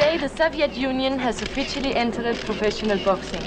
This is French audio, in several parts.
Today, the Soviet Union has officially entered professional boxing.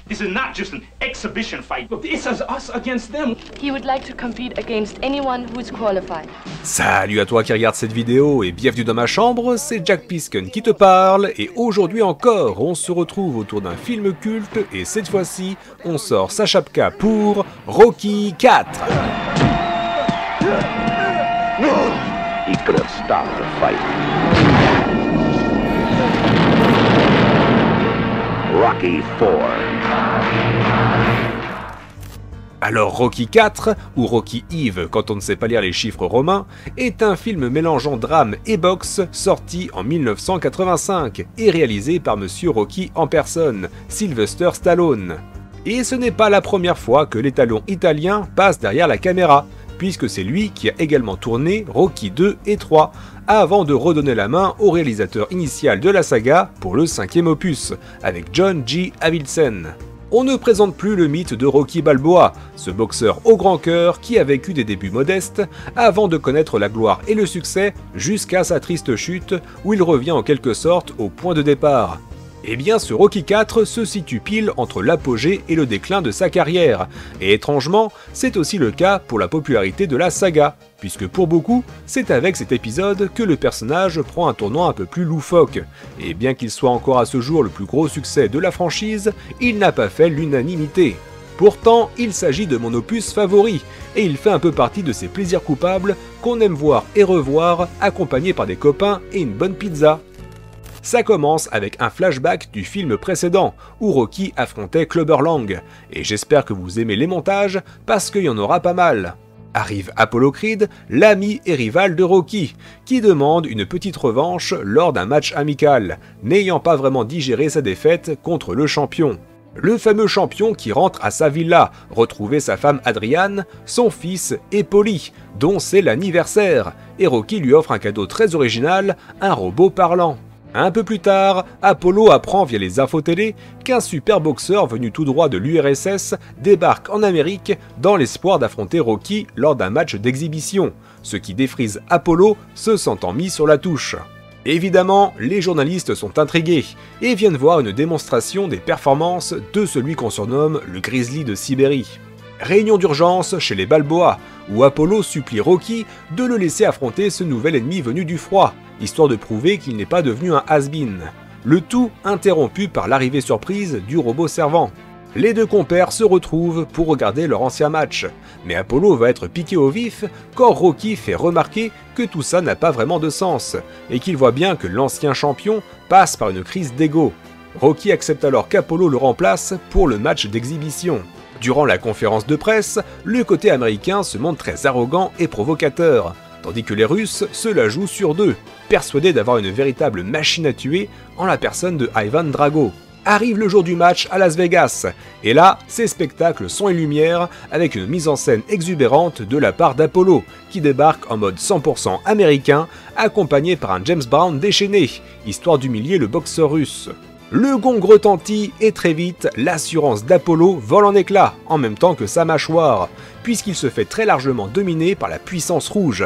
This is not just an exhibition fight. This is us against them. He would like to compete against anyone who is qualified. Salut à toi qui regarde cette vidéo et bienvenue dans ma chambre, c'est Jack Pisken qui te parle et aujourd'hui encore on se retrouve autour d'un film culte et cette fois-ci on sort sa chapka pour Rocky 4. He could have stopped the fight. Rocky 4. Alors Rocky 4, ou Rocky Eve quand on ne sait pas lire les chiffres romains, est un film mélangeant drame et boxe sorti en 1985 et réalisé par Monsieur Rocky en personne, Sylvester Stallone. Et ce n'est pas la première fois que l'étalon italien passe derrière la caméra, puisque c'est lui qui a également tourné Rocky 2 et 3, avant de redonner la main au réalisateur initial de la saga pour le 5e opus, avec John G. Avildsen. On ne présente plus le mythe de Rocky Balboa, ce boxeur au grand cœur qui a vécu des débuts modestes avant de connaître la gloire et le succès jusqu'à sa triste chute où il revient en quelque sorte au point de départ. Eh bien ce Rocky 4 se situe pile entre l'apogée et le déclin de sa carrière, et étrangement, c'est aussi le cas pour la popularité de la saga, puisque pour beaucoup, c'est avec cet épisode que le personnage prend un tournant un peu plus loufoque, et bien qu'il soit encore à ce jour le plus gros succès de la franchise, il n'a pas fait l'unanimité. Pourtant, il s'agit de mon opus favori, et il fait un peu partie de ces plaisirs coupables qu'on aime voir et revoir, accompagnés par des copains et une bonne pizza. Ça commence avec un flashback du film précédent, où Rocky affrontait Clubber Lang, et j'espère que vous aimez les montages, parce qu'il y en aura pas mal. Arrive Apollo Creed, l'ami et rival de Rocky, qui demande une petite revanche lors d'un match amical, n'ayant pas vraiment digéré sa défaite contre le champion. Le fameux champion qui rentre à sa villa, retrouver sa femme Adriane, son fils et Paulie, dont c'est l'anniversaire, et Rocky lui offre un cadeau très original, un robot parlant. Un peu plus tard, Apollo apprend via les infos télé qu'un super boxeur venu tout droit de l'URSS débarque en Amérique dans l'espoir d'affronter Rocky lors d'un match d'exhibition, ce qui défrise Apollo se sentant mis sur la touche. Évidemment, les journalistes sont intrigués et viennent voir une démonstration des performances de celui qu'on surnomme le Grizzly de Sibérie. Réunion d'urgence chez les Balboa, où Apollo supplie Rocky de le laisser affronter ce nouvel ennemi venu du froid, histoire de prouver qu'il n'est pas devenu un has-been. Le tout interrompu par l'arrivée surprise du robot servant. Les deux compères se retrouvent pour regarder leur ancien match, mais Apollo va être piqué au vif quand Rocky fait remarquer que tout ça n'a pas vraiment de sens, et qu'il voit bien que l'ancien champion passe par une crise d'ego. Rocky accepte alors qu'Apollo le remplace pour le match d'exhibition. Durant la conférence de presse, le côté américain se montre très arrogant et provocateur, tandis que les Russes se la jouent sur deux, persuadés d'avoir une véritable machine à tuer en la personne de Ivan Drago. Arrive le jour du match à Las Vegas, et là, c'est spectacle son et lumière avec une mise en scène exubérante de la part d'Apollo, qui débarque en mode 100% américain, accompagné par un James Brown déchaîné, histoire d'humilier le boxeur russe. Le gong retentit et très vite, l'assurance d'Apollo vole en éclats, en même temps que sa mâchoire, puisqu'il se fait très largement dominer par la puissance rouge.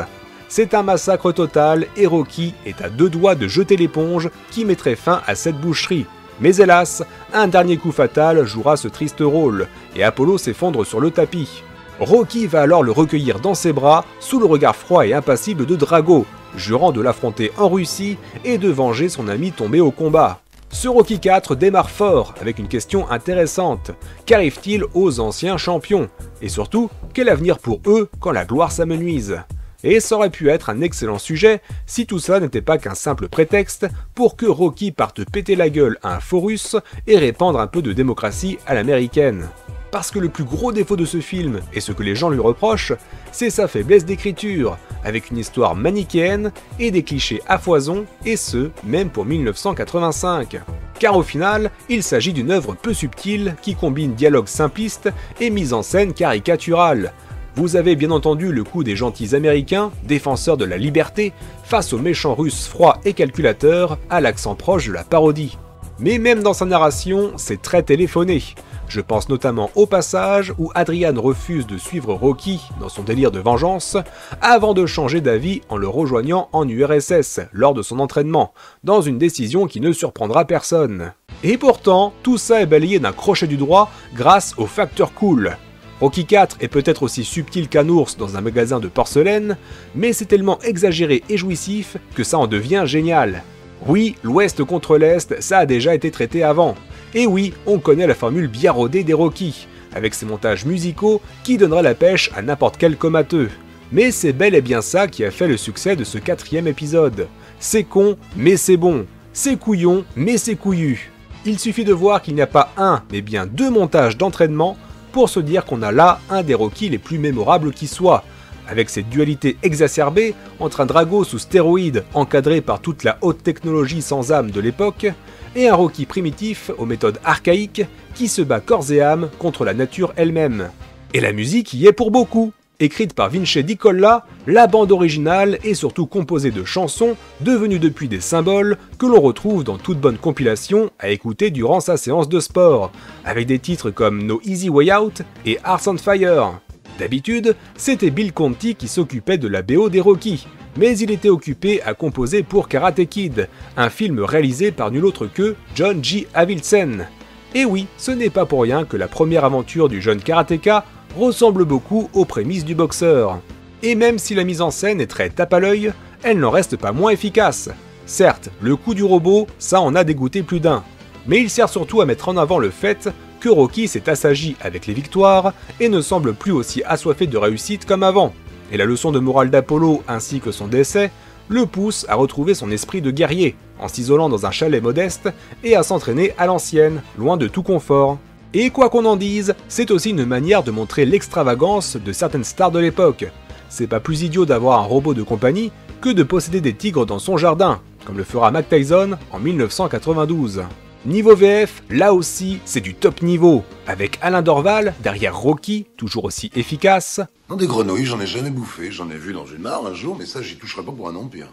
C'est un massacre total et Rocky est à deux doigts de jeter l'éponge qui mettrait fin à cette boucherie. Mais hélas, un dernier coup fatal jouera ce triste rôle, et Apollo s'effondre sur le tapis. Rocky va alors le recueillir dans ses bras, sous le regard froid et impassible de Drago, jurant de l'affronter en Russie et de venger son ami tombé au combat. Ce Rocky 4 démarre fort avec une question intéressante. Qu'arrive-t-il aux anciens champions? Et surtout, quel avenir pour eux quand la gloire s'amenuise? Et ça aurait pu être un excellent sujet si tout ça n'était pas qu'un simple prétexte pour que Rocky parte péter la gueule à un faux russe et répandre un peu de démocratie à l'américaine. Parce que le plus gros défaut de ce film, et ce que les gens lui reprochent, c'est sa faiblesse d'écriture, avec une histoire manichéenne et des clichés à foison, et ce, même pour 1985. Car au final, il s'agit d'une œuvre peu subtile qui combine dialogue simpliste et mise en scène caricaturale. Vous avez bien entendu le coup des gentils américains, défenseurs de la liberté, face aux méchants russes froids et calculateurs, à l'accent proche de la parodie. Mais même dans sa narration, c'est très téléphoné. Je pense notamment au passage où Adrian refuse de suivre Rocky dans son délire de vengeance, avant de changer d'avis en le rejoignant en URSS lors de son entraînement, dans une décision qui ne surprendra personne. Et pourtant, tout ça est balayé d'un crochet du doigt grâce au facteur cool. Rocky IV est peut-être aussi subtil qu'un ours dans un magasin de porcelaine, mais c'est tellement exagéré et jouissif que ça en devient génial. Oui, l'Ouest contre l'Est, ça a déjà été traité avant. Et oui, on connaît la formule bien rodée des Rocky, avec ses montages musicaux qui donneraient la pêche à n'importe quel comateux. Mais c'est bel et bien ça qui a fait le succès de ce 4e épisode. C'est con, mais c'est bon. C'est couillon, mais c'est couillu. Il suffit de voir qu'il n'y a pas un, mais bien 2 montages d'entraînement pour se dire qu'on a là un des Rocky les plus mémorables qui soit, avec cette dualité exacerbée entre un Drago sous stéroïdes encadré par toute la haute technologie sans âme de l'époque, et un Rocky primitif aux méthodes archaïques qui se bat corps et âme contre la nature elle-même. Et la musique y est pour beaucoup. Écrite par Vince Di Colla, la bande originale est surtout composée de chansons devenues depuis des symboles que l'on retrouve dans toute bonne compilation à écouter durant sa séance de sport, avec des titres comme No Easy Way Out et Hearts on Fire. D'habitude, c'était Bill Conti qui s'occupait de la BO des Rocky, mais il était occupé à composer pour Karate Kid, un film réalisé par nul autre que John G. Avildsen. Et oui, ce n'est pas pour rien que la première aventure du jeune karatéka ressemble beaucoup aux prémices du boxeur. Et même si la mise en scène est très tape à l'œil, elle n'en reste pas moins efficace. Certes, le coup du robot, ça en a dégoûté plus d'un, mais il sert surtout à mettre en avant le fait que Rocky s'est assagi avec les victoires et ne semble plus aussi assoiffé de réussite comme avant. Et la leçon de morale d'Apollo ainsi que son décès le poussent à retrouver son esprit de guerrier, en s'isolant dans un chalet modeste et à s'entraîner à l'ancienne, loin de tout confort. Et quoi qu'on en dise, c'est aussi une manière de montrer l'extravagance de certaines stars de l'époque. C'est pas plus idiot d'avoir un robot de compagnie que de posséder des tigres dans son jardin, comme le fera Mike Tyson en 1992. Niveau VF, là aussi, c'est du top niveau, avec Alain Dorval derrière Rocky, toujours aussi efficace. Non, des grenouilles, j'en ai jamais bouffé, j'en ai vu dans une mare un jour, mais ça j'y toucherai pas pour un empire.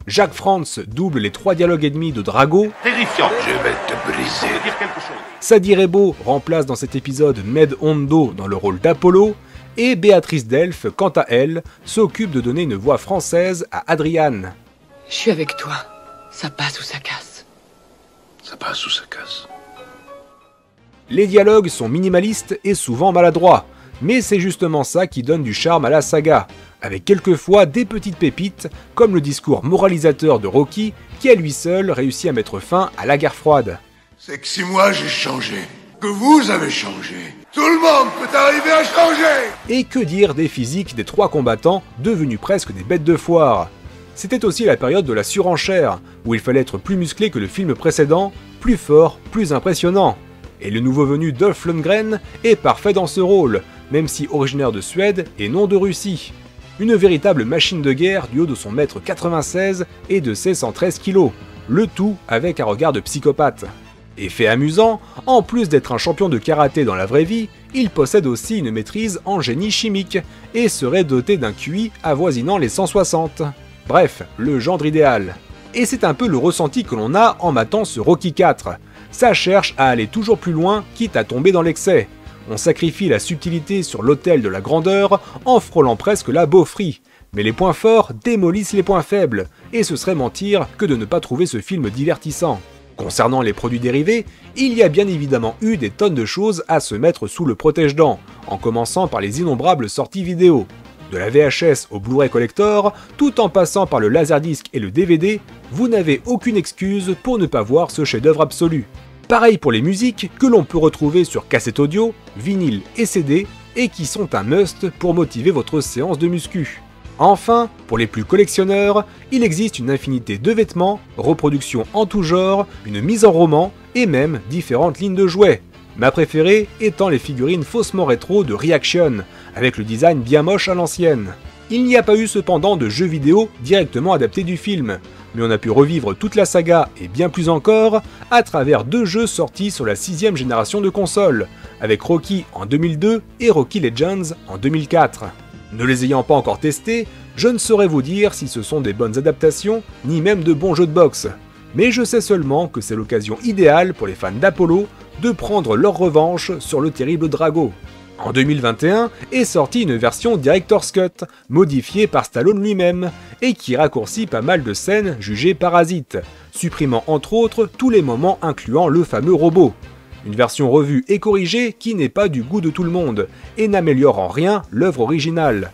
Jacques Frantz double les 3 dialogues et demi de Drago. Terrifiant. Je vais te briser. Dire quelque chose. Sadi Rebo remplace dans cet épisode Med Hondo dans le rôle d'Apollo, et Béatrice Delph, quant à elle, s'occupe de donner une voix française à Adrian. Je suis avec toi. Ça passe ou ça casse. Ça passe ou ça casse. Les dialogues sont minimalistes et souvent maladroits, mais c'est justement ça qui donne du charme à la saga, avec quelquefois des petites pépites, comme le discours moralisateur de Rocky, qui à lui seul réussit à mettre fin à la guerre froide. C'est que si moi j'ai changé, que vous avez changé, tout le monde peut arriver à changer. Et que dire des physiques des 3 combattants, devenus presque des bêtes de foire. C'était aussi la période de la surenchère, où il fallait être plus musclé que le film précédent, plus fort, plus impressionnant. Et le nouveau venu Dolph Lundgren est parfait dans ce rôle, même si originaire de Suède et non de Russie. Une véritable machine de guerre du haut de son mètre 96 et de ses 113 kg, le tout avec un regard de psychopathe. Et fait amusant, en plus d'être un champion de karaté dans la vraie vie, il possède aussi une maîtrise en génie chimique, et serait doté d'un QI avoisinant les 160. Bref, le gendre idéal. Et c'est un peu le ressenti que l'on a en matant ce Rocky IV. Ça cherche à aller toujours plus loin, quitte à tomber dans l'excès. On sacrifie la subtilité sur l'autel de la grandeur en frôlant presque la beaufrie. Mais les points forts démolissent les points faibles, et ce serait mentir que de ne pas trouver ce film divertissant. Concernant les produits dérivés, il y a bien évidemment eu des tonnes de choses à se mettre sous le protège-dents, en commençant par les innombrables sorties vidéo. De la VHS au Blu-ray Collector, tout en passant par le Laserdisc et le DVD, vous n'avez aucune excuse pour ne pas voir ce chef-d'œuvre absolu. Pareil pour les musiques que l'on peut retrouver sur cassette audio, vinyle et CD, et qui sont un must pour motiver votre séance de muscu. Enfin, pour les plus collectionneurs, il existe une infinité de vêtements, reproductions en tout genre, une mise en roman et même différentes lignes de jouets. Ma préférée étant les figurines faussement rétro de Reaction, avec le design bien moche à l'ancienne. Il n'y a pas eu cependant de jeux vidéo directement adaptés du film, mais on a pu revivre toute la saga et bien plus encore à travers 2 jeux sortis sur la 6e génération de consoles, avec Rocky en 2002 et Rocky Legends en 2004. Ne les ayant pas encore testés, je ne saurais vous dire si ce sont des bonnes adaptations, ni même de bons jeux de boxe. Mais je sais seulement que c'est l'occasion idéale pour les fans d'Apollo de prendre leur revanche sur le terrible Drago. En 2021 est sortie une version Director's Cut, modifiée par Stallone lui-même, et qui raccourcit pas mal de scènes jugées parasites, supprimant entre autres tous les moments incluant le fameux robot. Une version revue et corrigée qui n'est pas du goût de tout le monde, et n'améliore en rien l'œuvre originale.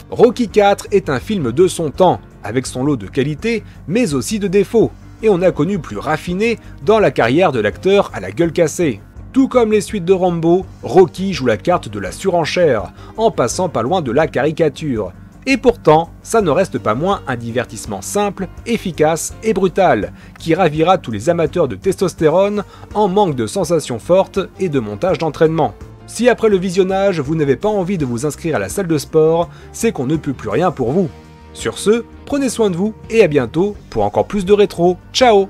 Rocky IV est un film de son temps, avec son lot de qualités, mais aussi de défauts, et on a connu plus raffiné dans la carrière de l'acteur à la gueule cassée. Tout comme les suites de Rambo, Rocky joue la carte de la surenchère, en passant pas loin de la caricature. Et pourtant, ça ne reste pas moins un divertissement simple, efficace et brutal, qui ravira tous les amateurs de testostérone en manque de sensations fortes et de montage d'entraînement. Si après le visionnage, vous n'avez pas envie de vous inscrire à la salle de sport, c'est qu'on ne peut plus rien pour vous. Sur ce, prenez soin de vous et à bientôt pour encore plus de rétro. Ciao!